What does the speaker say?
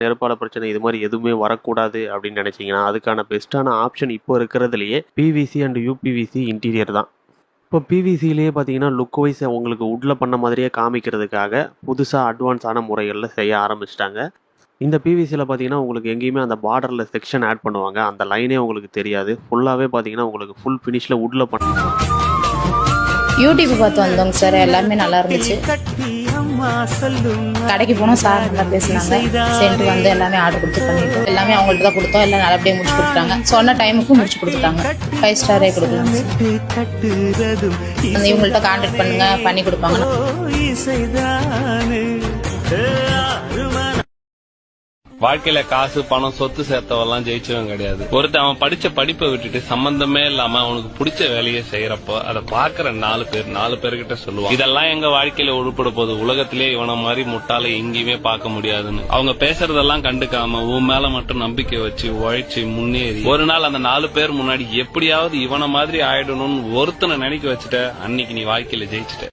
நெருப்பால பிரச்சனை இது மாதிரி எதுவுமே வரக்கூடாது அப்படின்னு நினைச்சீங்கன்னா அதுக்கான பெஸ்ட்டான ஆப்ஷன் இப்போ இருக்கிறதுலையே பிவிசி அண்ட் யூபிவிசி இன்டீரியர் தான். இப்போ பிவிசிலேயே பார்த்தீங்கன்னா லுக் வைஸ் உங்களுக்கு உட்ல பண்ண மாதிரியே காமிக்கிறதுக்காக புதுசாக அட்வான்ஸான முறைகளில் செய்ய ஆரம்பிச்சிட்டாங்க. இந்த பிவிசியில் பார்த்தீங்கன்னா உங்களுக்கு எங்கேயுமே அந்த பார்டரில் செக்ஷன் ஆட் பண்ணுவாங்க, அந்த லைனே உங்களுக்கு தெரியாது. ஃபுல்லாகவே பார்த்தீங்கன்னா உங்களுக்கு ஃபுல் ஃபினிஷில் உட்ல யூடியூப் பார்த்து வந்தோங்க சார், எல்லாமே நல்லா இருந்துச்சு. கடைக்கு போனோம், சார் நல்லா பேசினாங்க. சென்ட்டு வந்து எல்லாமே ஆர்டர் கொடுத்து பண்ணிட்டோம். எல்லாமே அவங்கள்ட்ட தான் கொடுத்தோம், எல்லாம் நல்லபடியாக முடிச்சு கொடுத்துட்டாங்க. சொன்ன டைமுக்கும் முடிச்சு கொடுத்துட்டாங்க. 5 ஸ்டாரே கொடுக்கலாம். இவங்கள்ட்ட கான்டாக்ட் பண்ணுங்க, பண்ணி கொடுப்பாங்க. வாழ்க்கையில காசு பணம் சொத்து சேர்த்தவெல்லாம் ஜெயிச்சவன் கிடையாது. ஒருத்தன் அவன் படிச்ச படிப்பை விட்டுட்டு சம்பந்தமே இல்லாம அவனுக்கு பிடிச்ச வேலையை செய்யறப்போ அதை பாக்குற 4 பேர்கிட்ட சொல்லுவான், இதெல்லாம் எங்க வாழ்க்கையில உருப்பட போகுது, உலகத்திலே இவன மாதிரி முட்டாளை எங்கேயுமே பார்க்க முடியாதுன்னு. அவங்க பேசுறதெல்லாம் கண்டுக்காம உன் மேல மட்டும் நம்பிக்கை வச்சு உழைச்சு முன்னேறி ஒரு நாள் அந்த 4 பேர் முன்னாடி எப்படியாவது இவன மாதிரி ஆயிடணும்னு ஒருத்தனை நினைக்க வச்சுட்ட, அன்னைக்கு நீ வாழ்க்கையில ஜெயிச்சுட்ட.